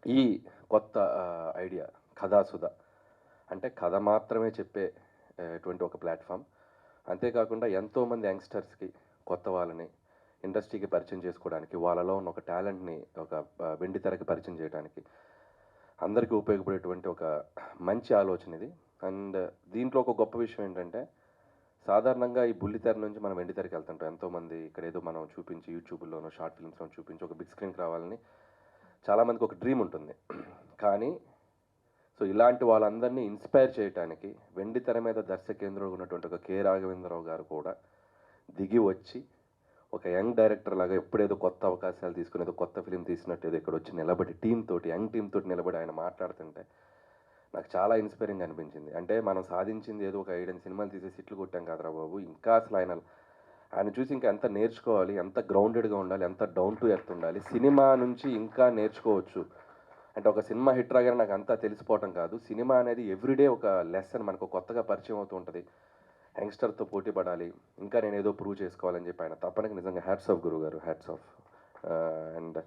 ఈ కొత్త ఐడియా కథాసుధ అంటే కథ మాత్రమే చెప్పే అటువంటి ఒక ప్లాట్ఫామ్. అంతేకాకుండా ఎంతోమంది యంగ్‌స్టర్స్‌కి కొత్త వాళ్ళని ఇండస్ట్రీకి పరిచయం చేసుకోవడానికి, వాళ్ళలో ఉన్న ఒక టాలెంట్‌ని ఒక వెండితెరకి పరిచయం చేయడానికి, అందరికీ ఉపయోగపడేటువంటి ఒక మంచి ఆలోచన ఇది. అండ్ దీంట్లో ఒక గొప్ప విషయం ఏంటంటే, సాధారణంగా ఈ బుల్లితెర నుంచి మనం వెండితెరకి వెళ్తుంటాం. ఎంతోమంది ఇక్కడేదో మనం చూపించి యూట్యూబ్‌లోనో, షార్ట్ ఫిల్మ్స్‌లోనో చూపించి ఒక బిగ్ స్క్రీన్‌కి రావాలని చాలామందికి ఒక డ్రీమ్ ఉంటుంది. కానీ సో, ఇలాంటి వాళ్ళందరినీ ఇన్‌స్పైర్ చేయటానికి వెండితెర మీద దర్శకేంద్రుడుగా ఉన్నటువంటి ఒక 'కె. రాఘవేంద్రరావు' గారు కూడా దిగి వచ్చి, ఒక యంగ్ డైరెక్టర్ లాగా ఎప్పుడేదో కొత్త అవకాశాలు తీసుకొని, ఏదో కొత్త ఫిల్మ్ తీసినట్టు ఏదో ఇక్కడొచ్చి నిలబడి టీమ్ తోటి, యంగ్ టీమ్ తోటి నిలబడి ఆయన మాట్లాడుతుంటే, నాకు చాలా ఇన్‌స్పైరింగ్‌గా అనిపించింది. అంటే మనం సాధించింది ఏదో ఒక 7, 8 సినిమాలు తీసేసి హిట్లు కొట్టాం కాదురా బాబు! ఇంకా అసలు ఆయన చూసి ఇంకా ఎంత నేర్చుకోవాలి, ఎంత గ్రౌండెడ్‌గా ఉండాలి, ఎంత డౌన్ టు ఎర్త్ ఉండాలి. సినిమా నుంచి ఇంకా నేర్చుకోవచ్చు. అంటే ఒక సినిమా హిట్ రాగానే నాకంతా తెలిసిపోవటం కాదు. సినిమా అనేది ఎవ్రీడే ఒక లెసన్ మనకు కొత్తగా పరిచయం అవుతూ ఉంటది. యంగ్‌స్టర్‌తో పోటీ పడాలి. ఇంకా నేనేదో ప్రూవ్ చేసుకోవాలని చెప్పి ఆయన తపనకి నిజంగా హ్యాట్స్ ఆఫ్ గురువుగారు. Hats off. అండ్